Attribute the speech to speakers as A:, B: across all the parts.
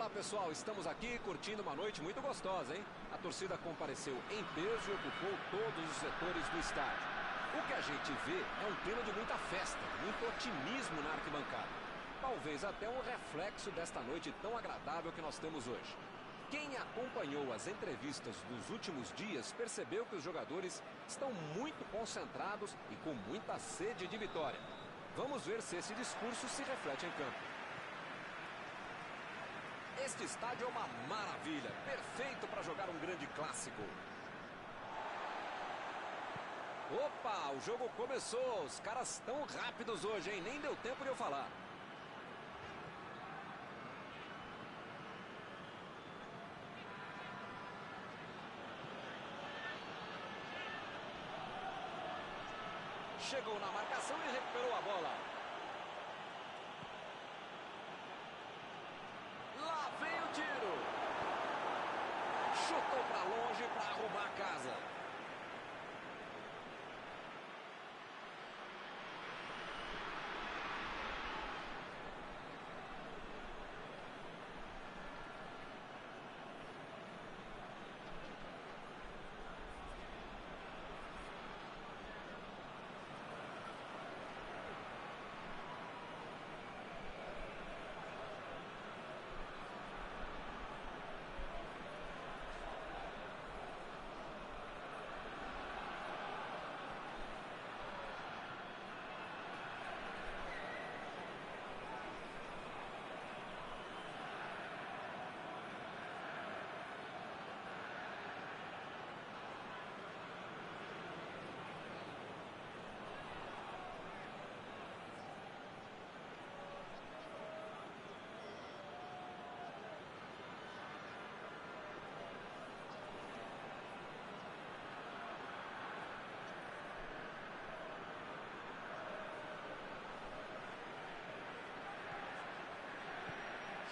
A: Olá pessoal, estamos aqui curtindo uma noite muito gostosa, hein? A torcida compareceu em peso e ocupou todos os setores do estádio. O que a gente vê é um clima de muita festa, muito otimismo na arquibancada. Talvez até um reflexo desta noite tão agradável que nós temos hoje. Quem acompanhou as entrevistas dos últimos dias percebeu que os jogadores estão muito concentrados e com muita sede de vitória. Vamos ver se esse discurso se reflete em campo. Este estádio é uma maravilha, perfeito para jogar um grande clássico. Opa, o jogo começou, os caras estão rápidos hoje, hein? Nem deu tempo de eu falar. Chegou na marcação e recuperou a bola. Lá vem o tiro. Chutou para longe para arrumar a casa.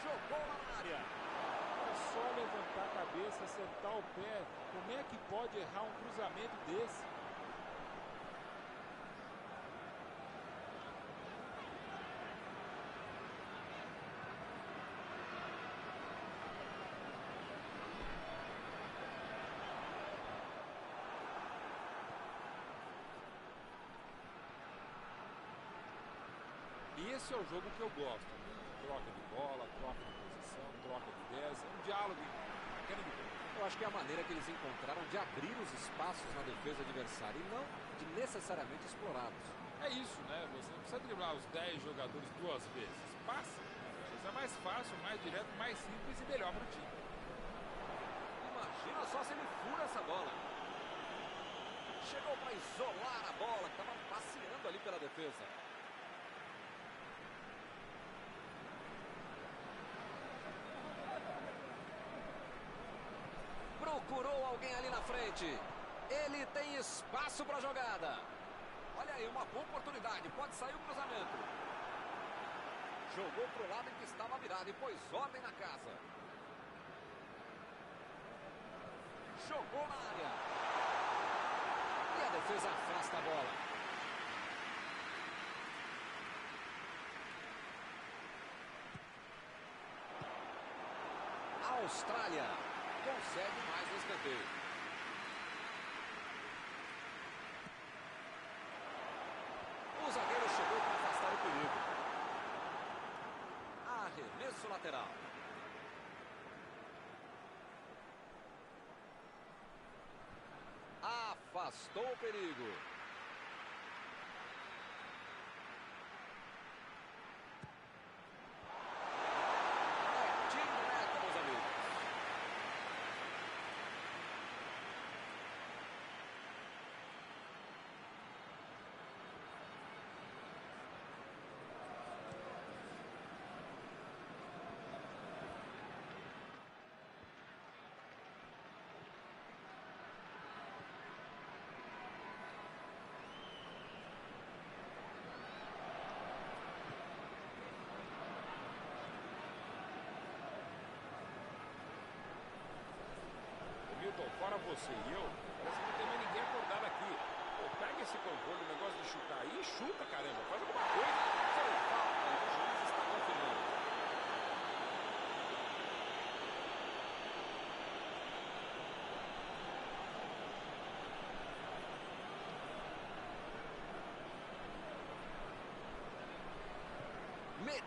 A: Jogou na área.
B: É só levantar a cabeça, acertar o pé. Como é que pode errar um cruzamento desse? E esse é o jogo que eu gosto. Troca de bola, troca de posição, troca de ideias, um diálogo bacana de ver.
A: Eu acho que é a maneira que eles encontraram de abrir os espaços na defesa adversária e não de necessariamente explorá-los.
B: É isso, né? Você não precisa driblar os 10 jogadores duas vezes. Passa. Isso é mais fácil, mais direto, mais simples e melhor para o time.
A: Imagina só se ele fura essa bola. Chegou para isolar a bola, que estava passeando ali pela defesa. Procurou alguém ali na frente. Ele tem espaço para a jogada. Olha aí, uma boa oportunidade. Pode sair o cruzamento. Jogou para o lado em que estava virado e pôs ordem na casa. Jogou na área. E a defesa afasta a bola. A Austrália consegue mais no escanteio. O zagueiro chegou para afastar o perigo. Arremesso lateral. Afastou o perigo.
B: Milton, fora você e eu, parece que não tem mais ninguém acordado aqui. Pô, pega esse controle, o negócio de chutar aí e chuta, caramba. Faz alguma coisa.
A: Foi falta e o juiz está confirmando.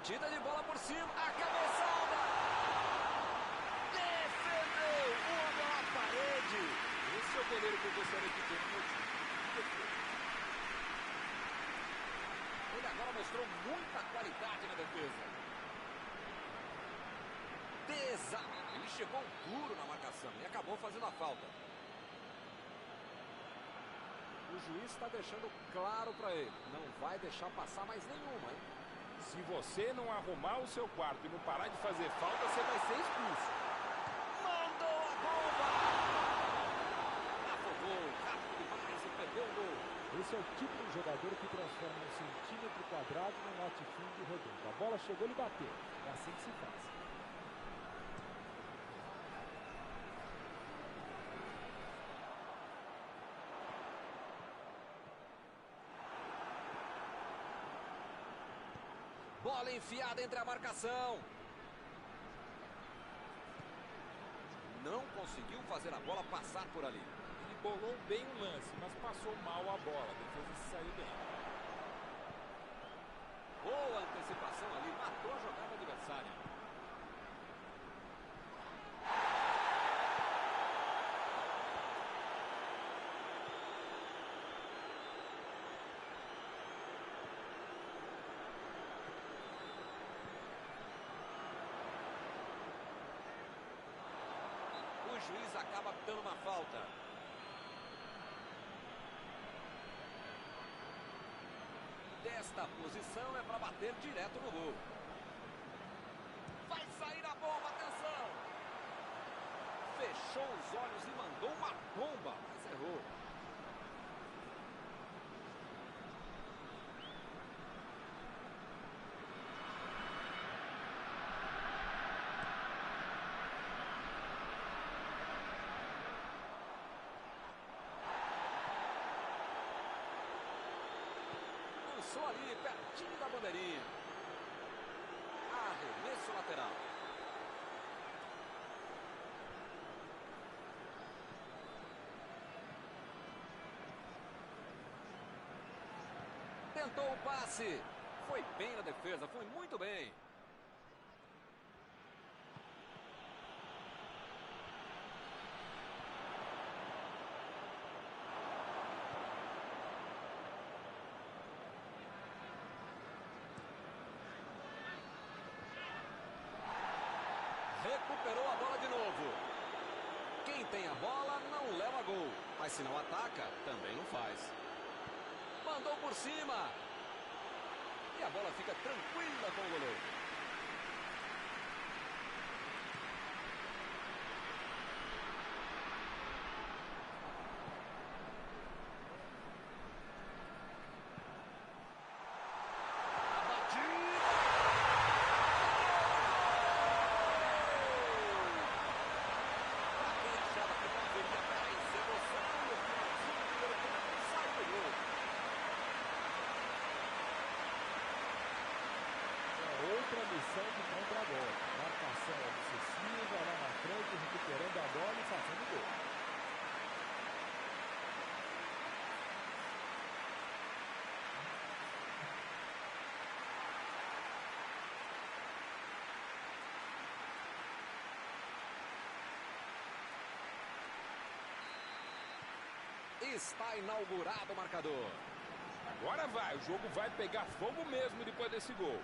A: Batida de bola por cima. A cabeçada. Defendeu. Uma bola à parede.
B: Esse é o goleiro que eu gostaria de ter no meu time.
A: Ele agora mostrou muita qualidade na defesa. Ele chegou duro na marcação e acabou fazendo a falta. O juiz está deixando claro para ele. Não vai deixar passar mais nenhuma, hein?
B: Se você não arrumar o seu quarto e não parar de fazer falta, você vai ser expulso.
A: Mandou a bomba! Afogou, rápido demais e perdeu o gol.
C: Esse é o tipo de jogador que transforma um centímetro quadrado num latifúndio redondo. A bola chegou, ele bateu. É assim que se faz.
A: Bola enfiada entre a marcação. Não conseguiu fazer a bola passar por ali.
B: Ele bolou bem o lance, mas passou mal a bola. A defesa se saiu bem.
A: Boa antecipação ali, matou a jogada adversária. O juiz acaba dando uma falta. Desta posição é para bater direto no gol. Vai sair a bomba, atenção! Fechou os olhos e mandou uma bomba, mas errou. Lançou ali, pertinho da bandeirinha. Arremesso lateral. Tentou o passe. Foi bem na defesa, foi muito bem. Recuperou a bola de novo. Quem tem a bola não leva gol, mas se não ataca, também não faz. Mandou por cima. E a bola fica tranquila com o goleiro.
C: Outra missão de contra a bola. Marcação obsessiva lá na frente, recuperando a bola e fazendo gol.
A: Está inaugurado o marcador.
B: Agora vai, o jogo vai pegar fogo mesmo depois desse gol.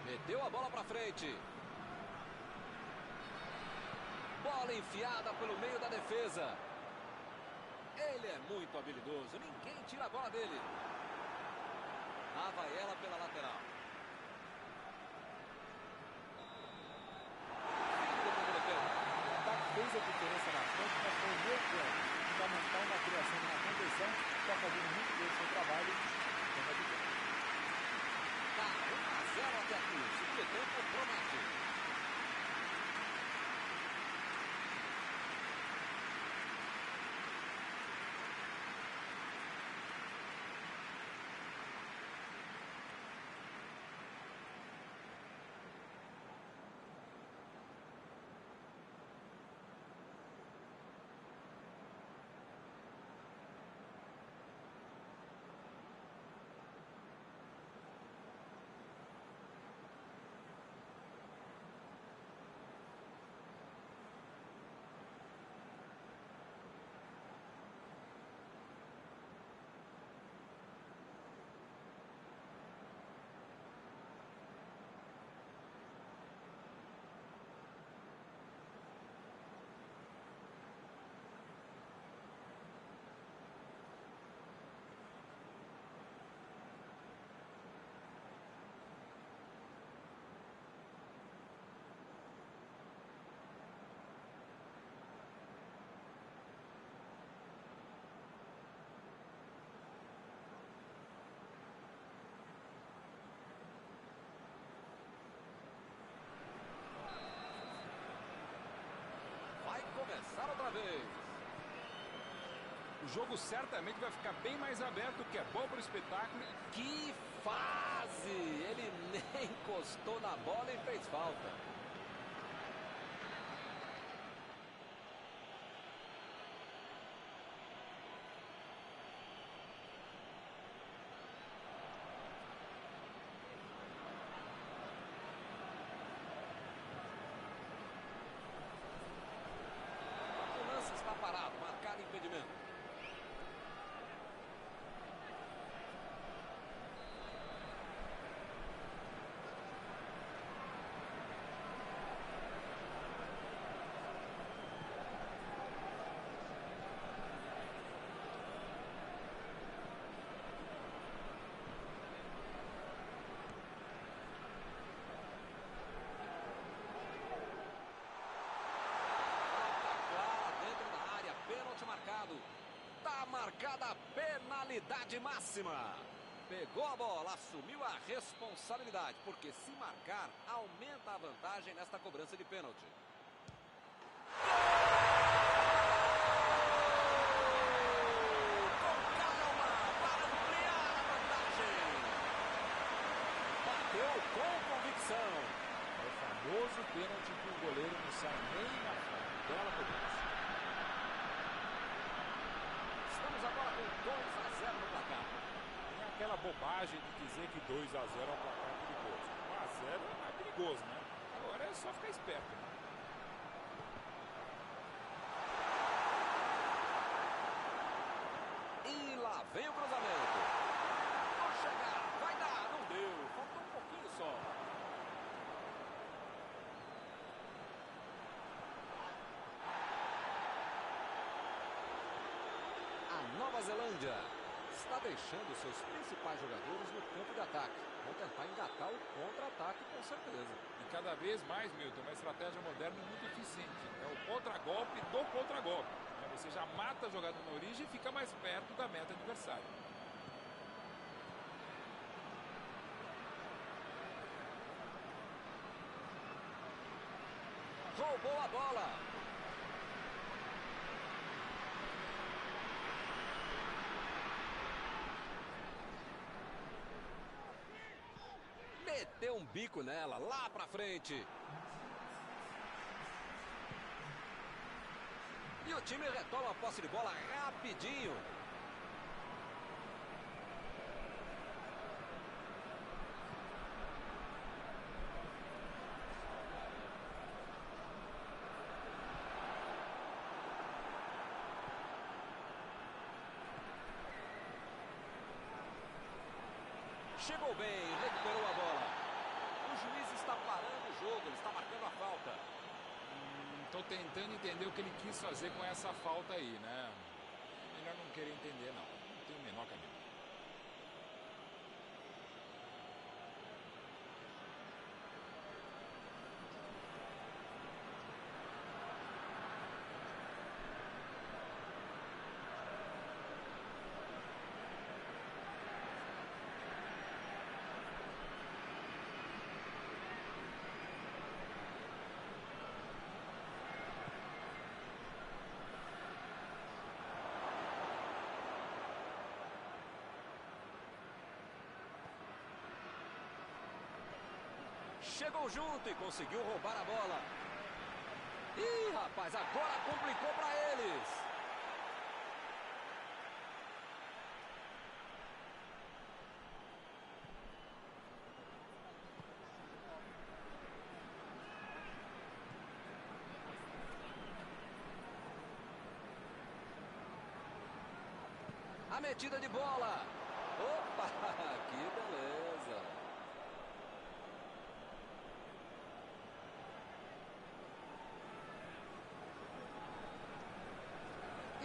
A: Meteu a bola para frente. Bola enfiada pelo meio da defesa. Ele é muito habilidoso, ninguém tira a bola dele. Lá vai ela pela lateral.
C: O ataque fez a diferença na frente, mas foi o meu plano. Fundamental na criação de uma condição, está fazendo muito bem o seu trabalho.
A: Tá 1-0 até aqui. O segundo tempo promete.
B: O jogo certamente vai ficar bem mais aberto, o que é bom para o espetáculo.
A: Que fase! Ele nem encostou na bola e fez falta. O lance está parado, marcado impedimento. Tá marcada a penalidade máxima. Pegou a bola, assumiu a responsabilidade, porque se marcar, aumenta a vantagem nesta cobrança de pênalti. Com calma, para ampliar a vantagem. Bateu com convicção.
C: É o famoso pênalti que o goleiro não sai nem na frente. Bela cobrança.
A: Estamos agora com 2-0 no placar.
B: Tem aquela bobagem de dizer que 2-0 é um placar perigoso. 1-0 é perigoso, né? Agora é só ficar esperto, né?
A: E lá vem o cruzamento. Vou chegar, vai dar, não deu. Faltou um pouquinho só. A Nova Zelândia está deixando seus principais jogadores no campo de ataque. Vão tentar engatar o contra-ataque com certeza.
B: E cada vez mais, Milton, uma estratégia moderna muito eficiente. É o contra-golpe do contra-golpe. Você já mata a jogada na origem e fica mais perto da meta adversária.
A: Roubou a bola. Meteu um bico nela, lá pra frente. E o time retoma a posse de bola rapidinho. Chegou bem, recuperou a bola. O juiz está parando o jogo, ele está marcando a falta.
B: Estou tentando entender o que ele quis fazer com essa falta aí, né? Melhor não querer entender, não. Não tem o menor caminho.
A: Chegou junto e conseguiu roubar a bola. Ih, rapaz, agora complicou para eles. A metida de bola. Opa, que beleza.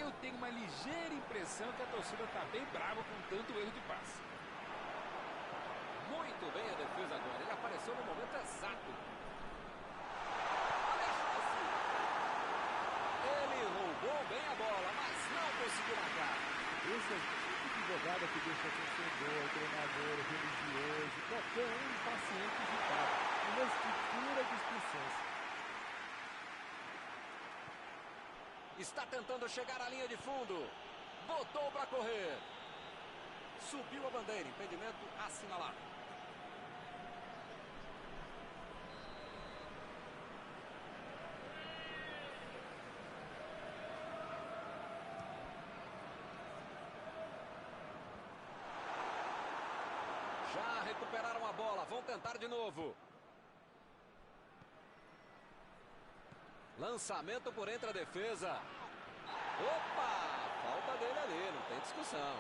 B: Eu tenho uma ligeira impressão que a torcida está bem brava com tanto erro de passe.
A: Muito bem a defesa agora. Ele apareceu no momento exato. Ele roubou bem a bola, mas não conseguiu marcar.
C: Esse é o tipo de jogada que deixa torcedor, treinador, religioso, qualquer um impaciente irritado. Uma estrutura de expulsões.
A: Está tentando chegar à linha de fundo. Botou para correr. Subiu a bandeira, impedimento assinalado. Já recuperaram a bola, vão tentar de novo. Lançamento por entre a defesa. Opa! Falta dele ali, não tem discussão.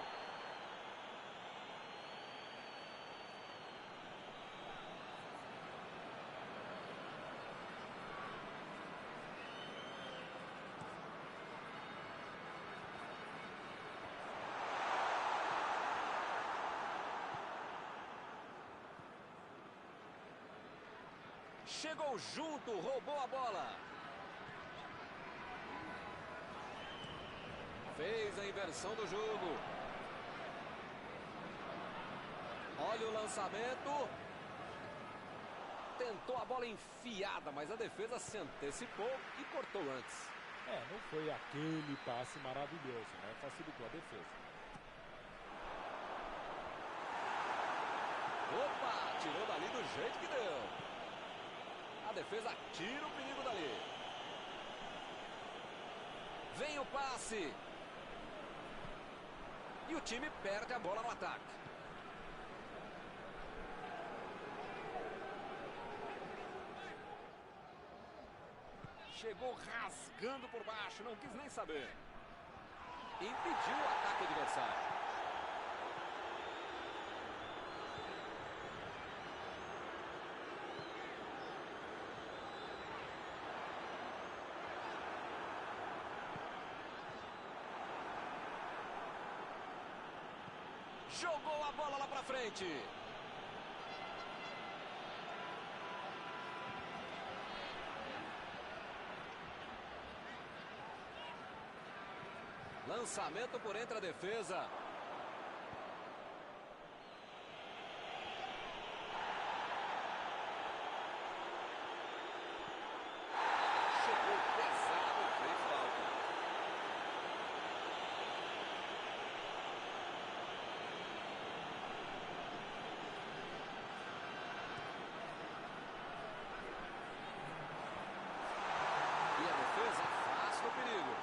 A: Chegou junto, roubou a bola. Fez a inversão do jogo. Olha o lançamento. Tentou a bola enfiada, mas a defesa se antecipou e cortou antes.
C: Não foi aquele passe maravilhoso, né? Facilitou a defesa.
A: Opa, tirou dali do jeito que deu. A defesa tira o perigo dali. Vem o passe. E o time perde a bola no ataque. Chegou rasgando por baixo, não quis nem saber. Impediu o ataque adversário. Jogou a bola lá pra frente. Lançamento por entre a defesa. Chegou pesado, fez falta. E a defesa afasta o perigo.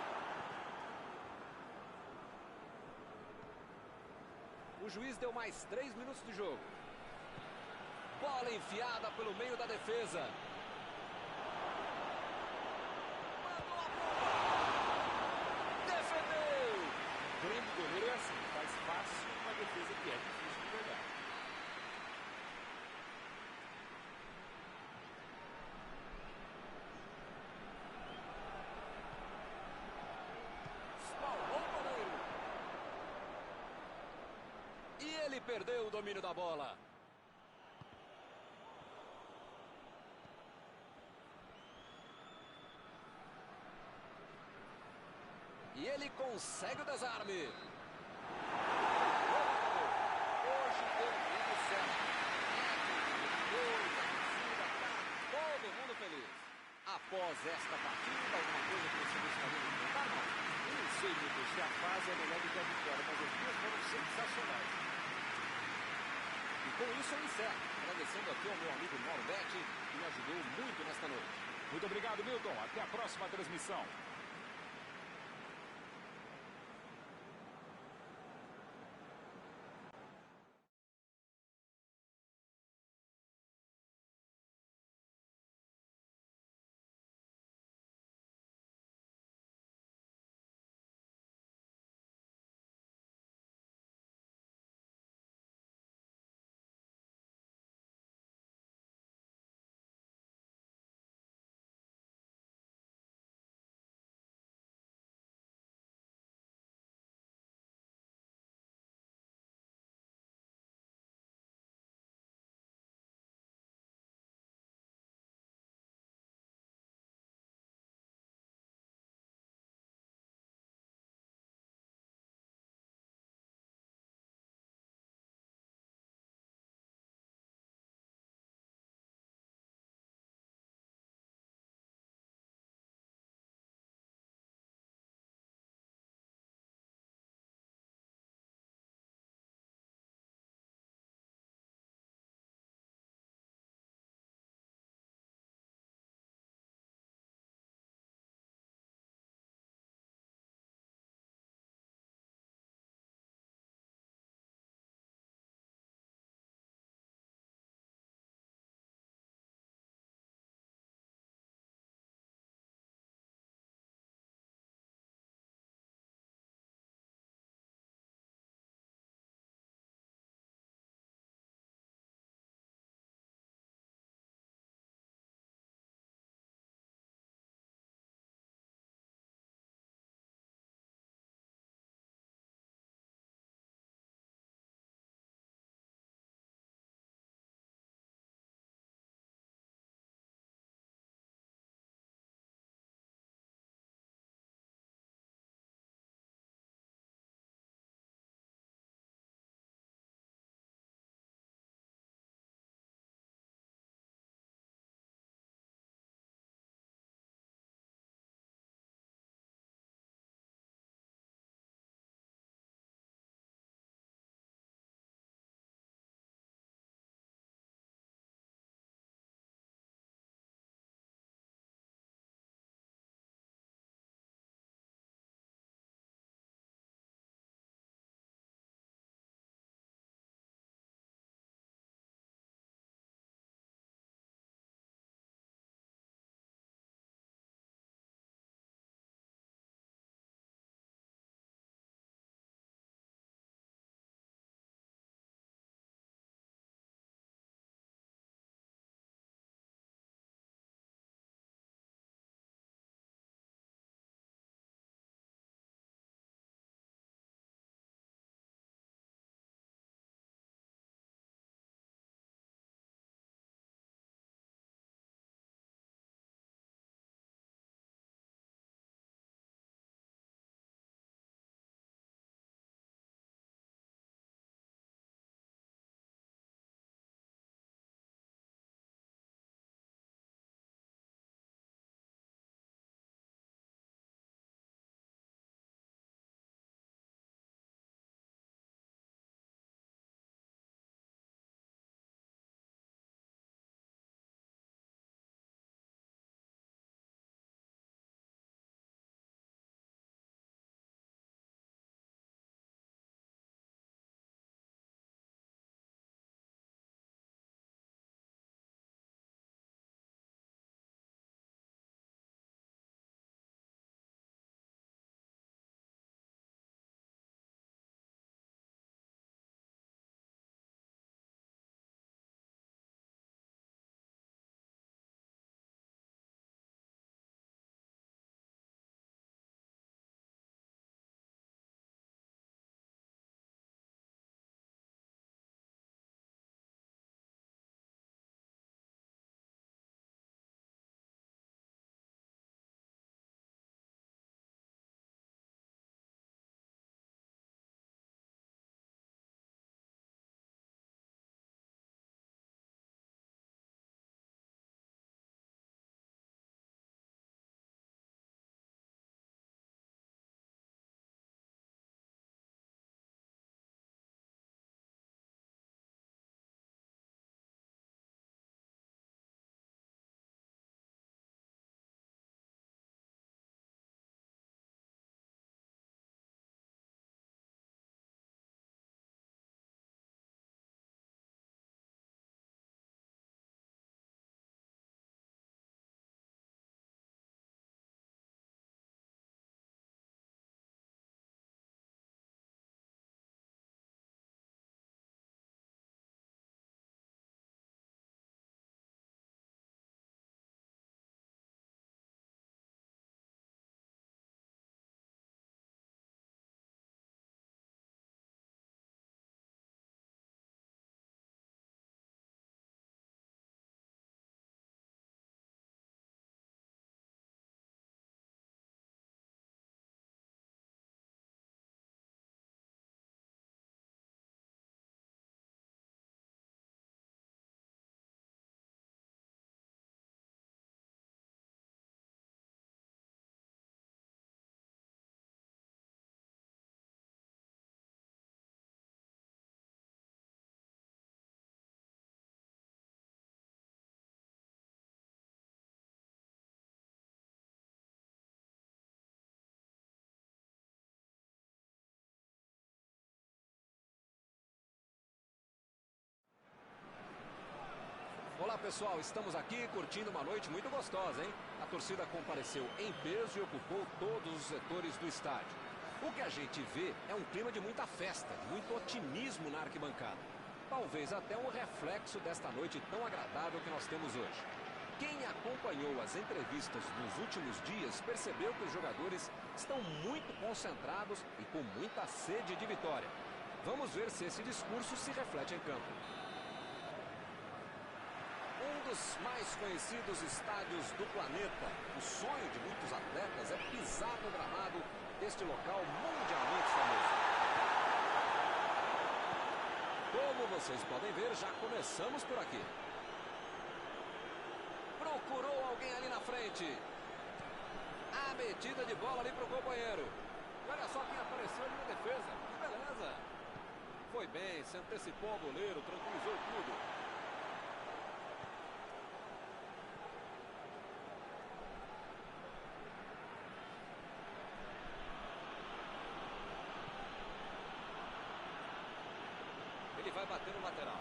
A: O juiz deu mais 3 minutos de jogo. Bola enfiada pelo meio da defesa. Mandou a bomba. Defendeu.
C: O grande goleiro é assim, faz fácil uma defesa que é difícil de pegar.
A: Espalmou o goleiro. E ele perdeu o domínio da bola. E ele consegue o desarme. Hoje deu tudo certo. Todo mundo feliz. Após esta partida, alguma coisa que você gostaria de comentar, não?
C: Eu não sei, Lucas, se a fase é melhor do que a vitória, mas as duas foram sensacionais.
A: E com isso eu encerro, agradecendo aqui ao meu amigo Mauro Betti, que me ajudou muito nesta noite.
B: Muito obrigado, Milton. Até a próxima transmissão.
A: Olá pessoal, estamos aqui curtindo uma noite muito gostosa, hein? A torcida compareceu em peso e ocupou todos os setores do estádio. O que a gente vê é um clima de muita festa, muito otimismo na arquibancada. Talvez até um reflexo desta noite tão agradável que nós temos hoje. Quem acompanhou as entrevistas nos últimos dias percebeu que os jogadores estão muito concentrados e com muita sede de vitória. Vamos ver se esse discurso se reflete em campo. Um dos mais conhecidos estádios do planeta. O sonho de muitos atletas é pisar no gramado deste local mundialmente famoso. Como vocês podem ver, já começamos por aqui. Procurou alguém ali na frente. A metida de bola ali para o companheiro.
B: Olha só quem apareceu ali na defesa. Que beleza.
A: Foi bem, se antecipou ao goleiro, tranquilizou tudo. Ele vai bater no lateral.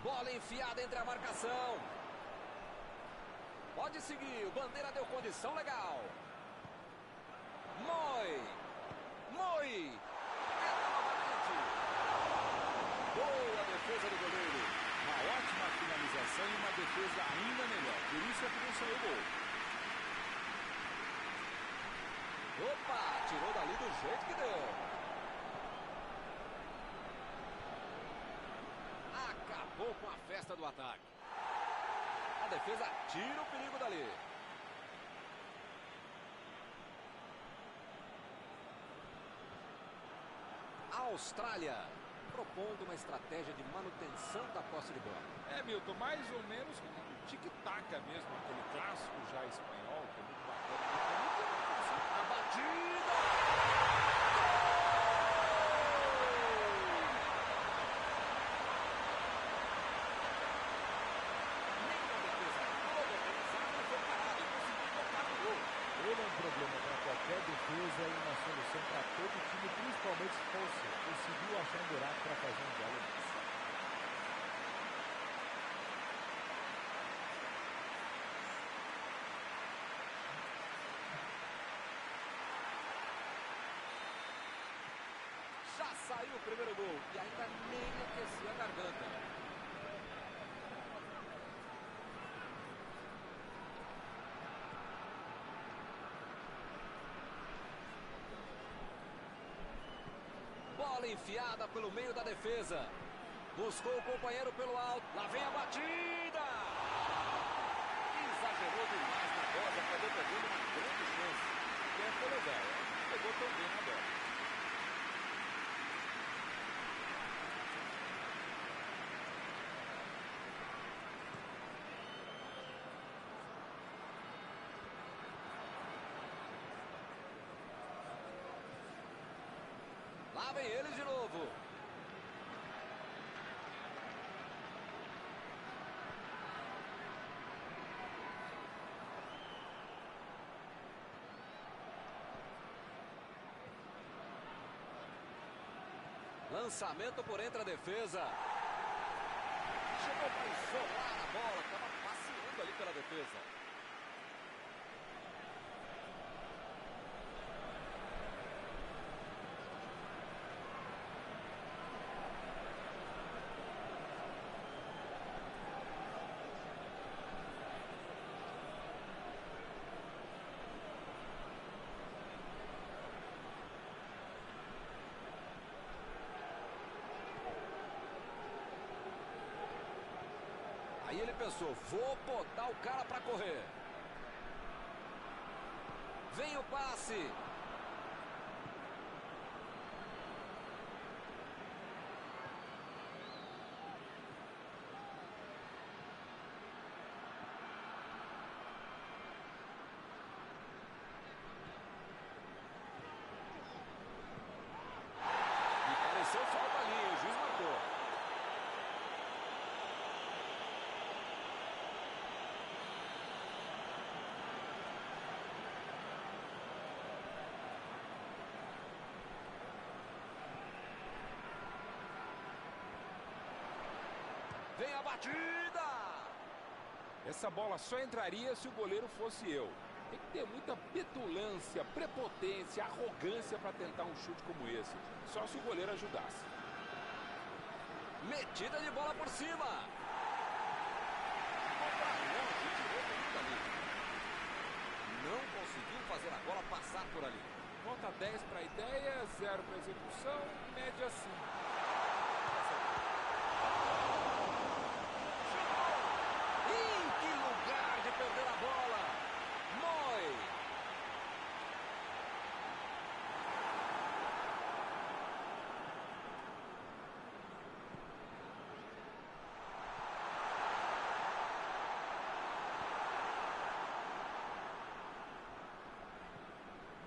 A: Bola enfiada entre a marcação. Pode seguir, o Bandeira deu condição legal. Moi. Tenta novamente. Boa defesa do goleiro.
C: Uma ótima finalização e uma defesa ainda melhor. Por isso é que não saiu gol.
A: Opa, tirou dali do jeito que deu. Acabou com a festa do ataque. A defesa tira o perigo dali. A Austrália propondo uma estratégia de manutenção da posse de bola.
B: É, Milton, mais ou menos como um tic-tac mesmo, aquele clássico já espanhol, que é muito bacana.
A: A batida!
C: Ele é um problema para qualquer defesa e uma solução para todo time, principalmente se fosse. Conseguiu achar um buraco para fazer um gol nesse.
A: Já saiu o primeiro gol e ainda nem aquecia a garganta. Bola enfiada pelo meio da defesa. Buscou o companheiro pelo alto. Lá vem a batida. Exagerou demais na bola. Acabou perdendo uma grande chance.
B: E foi legal. Pegou tão bem na bola.
A: Lá vem ele de novo. Lançamento por entre a defesa. Chegou para isolar a bola. Estava passeando ali pela defesa. pensou, vou botar o cara para correr. Vem o passe. E pareceu falta ali, o juiz marcou. Vem a batida!
B: Essa bola só entraria se o goleiro fosse eu. Tem que ter muita petulância, prepotência, arrogância para tentar um chute como esse. Só se o goleiro ajudasse.
A: Metida de bola por cima. Longe, tirou tudo ali. Não conseguiu fazer a bola passar por ali.
B: Nota 10 para a ideia, 0 para a execução, média 5.
A: Que lugar de perder a bola. Moi.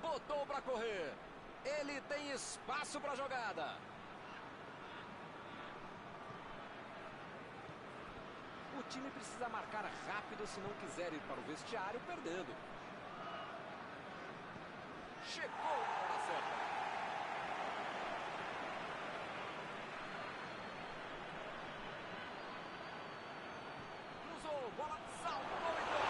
A: Botou para correr. Ele tem espaço para a jogada. O time precisa marcar rápido se não quiser ir para o vestiário perdendo. Chegou na hora certa. Cruzou, bola, salto, gol e gol.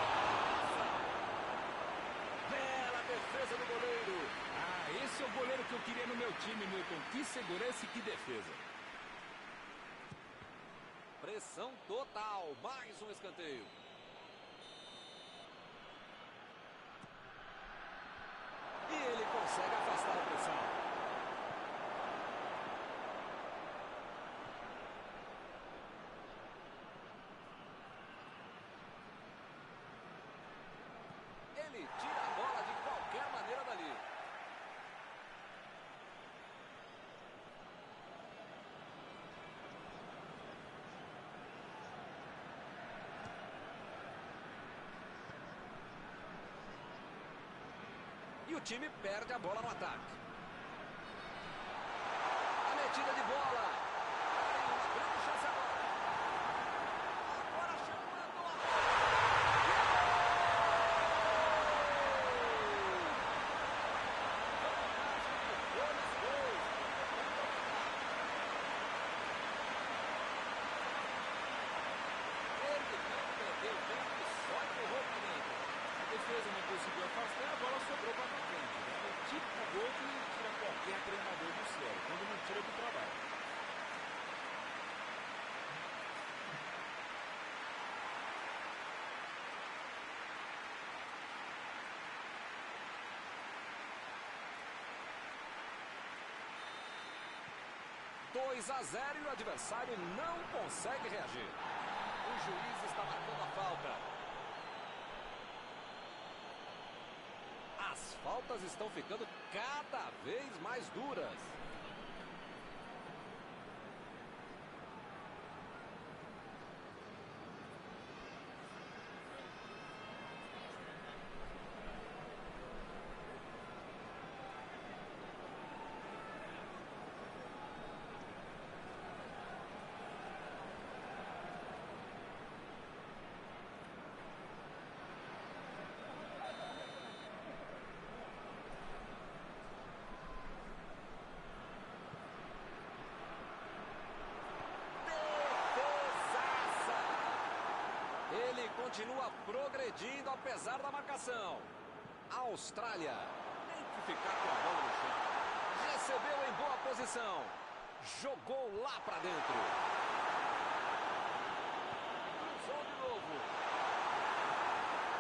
A: Bela defesa do goleiro.
B: Ah, esse é o goleiro que eu queria no meu time, Milton. Que segurança e que defesa.
A: Pressão total, mais um escanteio. E ele consegue afastar a pressão. Ele tira a bola de qualquer maneira dali. E o time perde a bola no ataque. A metida de bola. Tem uma grande chance agora. Agora chamando a bola. Ele não perdeu tempo e só empurrou para dentro.
B: A defesa não conseguiu afastar, a bola sobrou para frente. É o típico gol que tira qualquer treinador do sério, quando não tira do trabalho.
A: Dois a 0 e o adversário não consegue reagir. O juiz está marcando a falta. As faltas estão ficando cada vez mais duras. Ele continua progredindo apesar da marcação. A Austrália tem que ficar com a bola no chão. Recebeu em boa posição. Jogou lá para dentro. Cruzou de novo.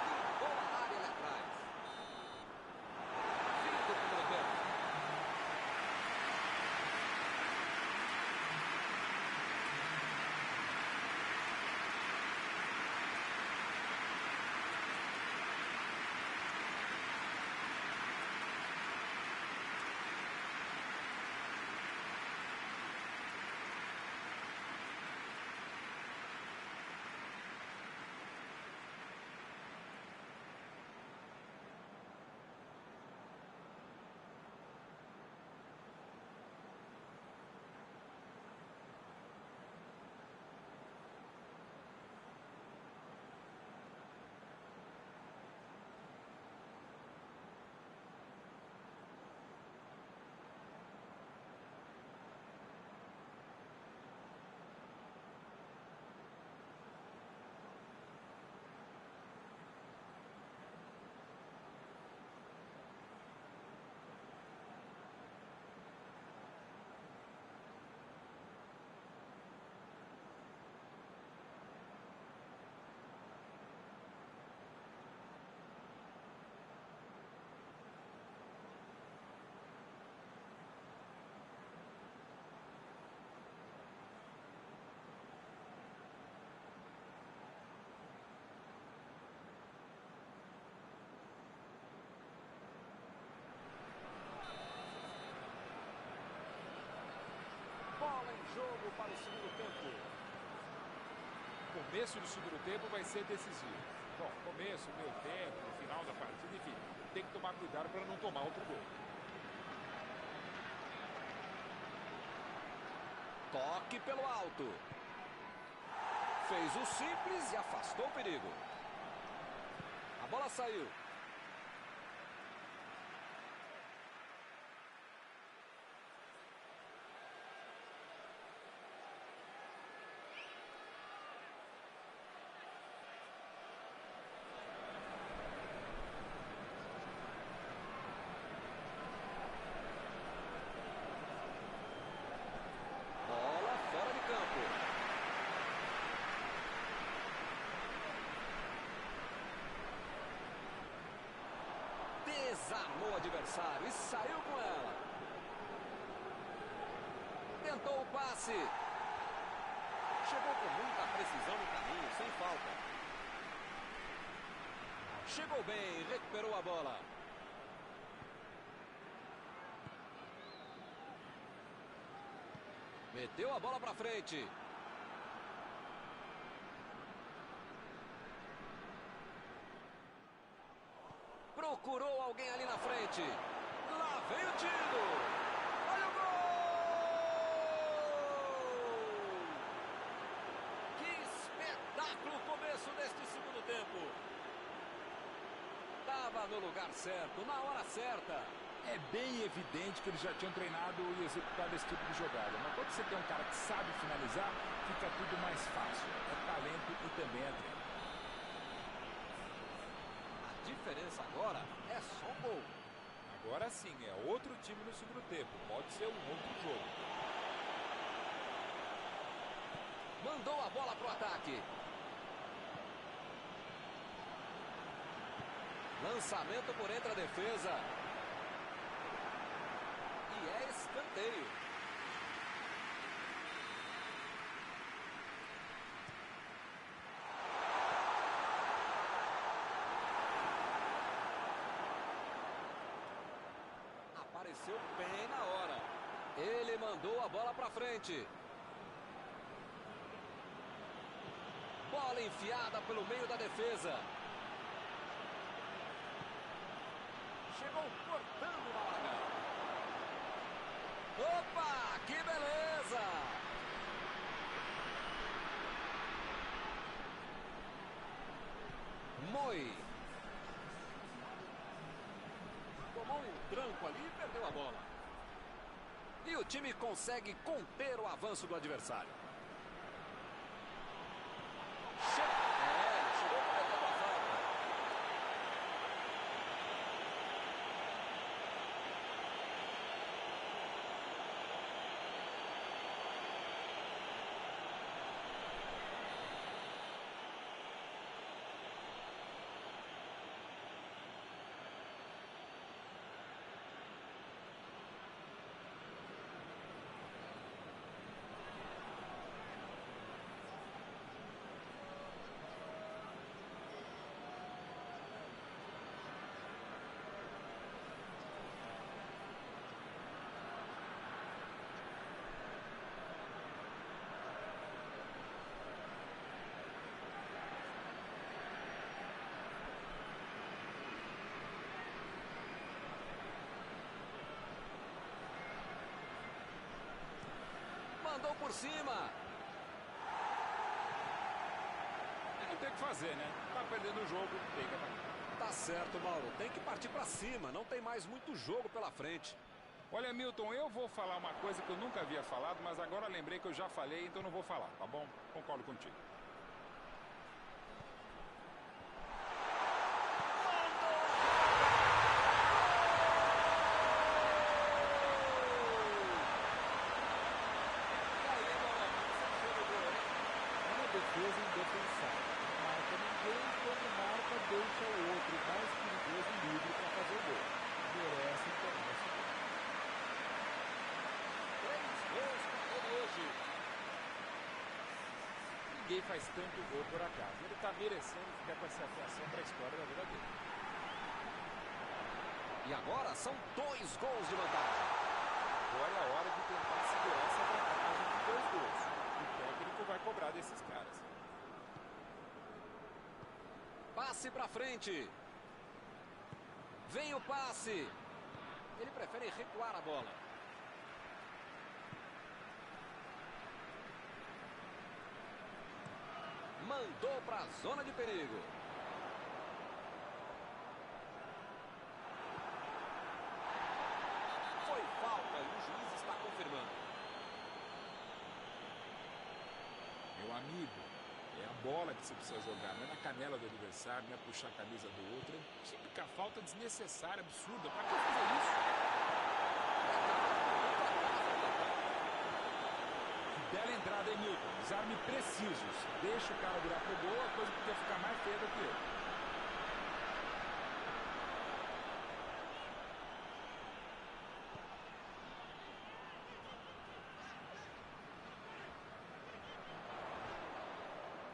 A: Limpou a área ali atrás. Fim do primeiro tempo.
B: começo do segundo tempo vai ser decisivo. Bom, começo, meio tempo, final da partida, enfim, tem que tomar cuidado para não tomar outro gol.
A: Toque pelo alto. Fez o simples e afastou o perigo. A bola saiu. Bola fora de campo. Desarmou o adversário e saiu com ela. Tentou o passe. Chegou com muita precisão no caminho, sem falta. Chegou bem, recuperou a bola. Meteu a bola para frente. Procurou alguém ali na frente. Lá vem o tiro. Olha o gol! Que espetáculo o começo deste segundo tempo. Estava no lugar certo, na hora certa.
B: É bem evidente que eles já tinham treinado e executado esse tipo de jogada. Mas quando você tem um cara que sabe finalizar, fica tudo mais fácil. É talento e também é treino.
A: A diferença agora é só um gol.
B: Agora sim, é outro time no segundo tempo. Pode ser um outro jogo.
A: Mandou a bola pro ataque. Lançamento por entre a defesa. E é escanteio. Apareceu bem na hora. Ele mandou a bola para frente. Bola enfiada pelo meio da defesa. Chegou cortando na largada. Opa, que beleza! Moi. Tomou um tranco ali e perdeu a bola. E o time consegue conter o avanço do adversário. Chegou cometendo a falta. Mandou por cima.
B: Não tem o que fazer, né? Tá perdendo o jogo, tem que atacar.
A: Tá certo, Mauro. Tem que partir pra cima. Não tem mais muito jogo pela frente.
B: Olha, Milton, eu vou falar uma coisa que eu nunca havia falado, mas agora lembrei que eu já falei, então não vou falar, tá bom? Concordo contigo.
C: Defesa indefensável. Não marca ninguém, quando marca, deixa o outro mais perigoso livre para fazer o gol. Merece tomar esse gol.
A: 3 gols para ele hoje.
C: Ninguém faz tanto gol por acaso. Ele está merecendo ficar com essa atuação para a história da vida dele.
A: E agora são 2 gols de vantagem.
C: Agora é a hora de tentar segurar essa vantagem de 2 gols. O técnico vai cobrar desses caras.
A: Passe para frente. Vem o passe. Ele prefere recuar a bola. Mandou para a zona de perigo. Foi falta e o juiz está confirmando.
B: Meu amigo, é a bola que você precisa jogar, não é na canela do adversário, não é puxar a camisa do outro. É típica falta desnecessária, absurda. Pra que fazer isso? Que bela entrada, hein, Milton? Desarme precisos. Deixa o cara virar pro gol, a coisa podia ficar mais feia do que ele.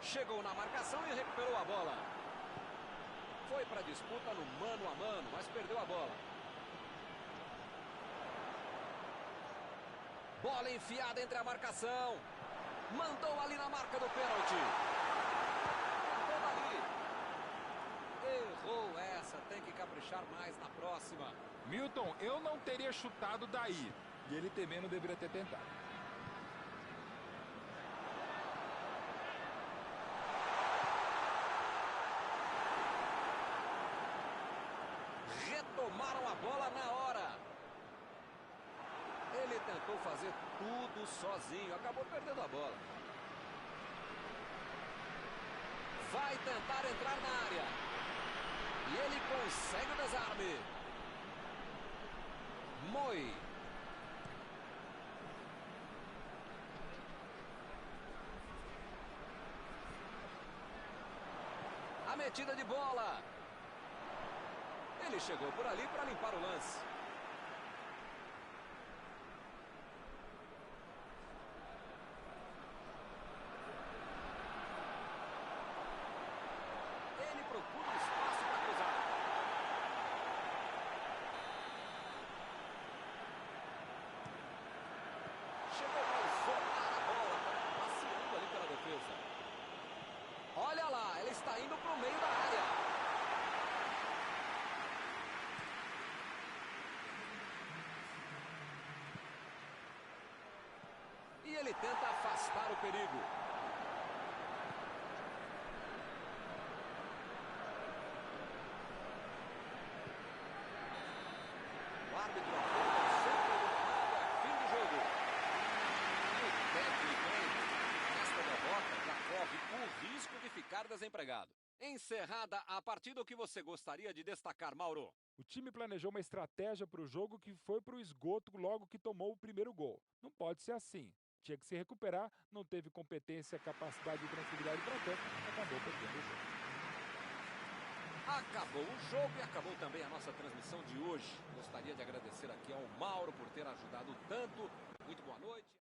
A: Chegou na marcação e recuperou a bola. Foi para a disputa no mano a mano, mas perdeu a bola. Bola enfiada entre a marcação. Mandou ali na marca do pênalti. Tentou dali. Errou essa, tem que caprichar mais na próxima.
B: Milton, eu não teria chutado daí. E ele também não deveria ter tentado.
A: Retomaram a bola na hora. Ele tentou fazer tudo sozinho, acabou perdendo a bola. Vai tentar entrar na área. E ele consegue o desarme. Moi. A metida de bola. Ele chegou por ali para limpar o lance. Ele procura espaço para cruzar. Chegou para isolar a bola, passeando ali pela defesa. Olha lá, ele está indo para o meio da área. E ele tenta afastar o perigo. O árbitro aponta o centro do gramado, é fim do jogo. E o técnico, hein? Nesta derrota já corre o risco de ficar desempregado. Encerrada a partida, o que você gostaria de destacar, Mauro?
B: O time planejou uma estratégia para o jogo que foi para o esgoto logo que tomou o primeiro gol. Não pode ser assim. Tinha que se recuperar, não teve competência, capacidade de tranquilidade para campo, acabou perdendo o jogo.
A: Acabou o jogo e acabou também a nossa transmissão de hoje. Gostaria de agradecer aqui ao Mauro por ter ajudado tanto. Muito boa noite.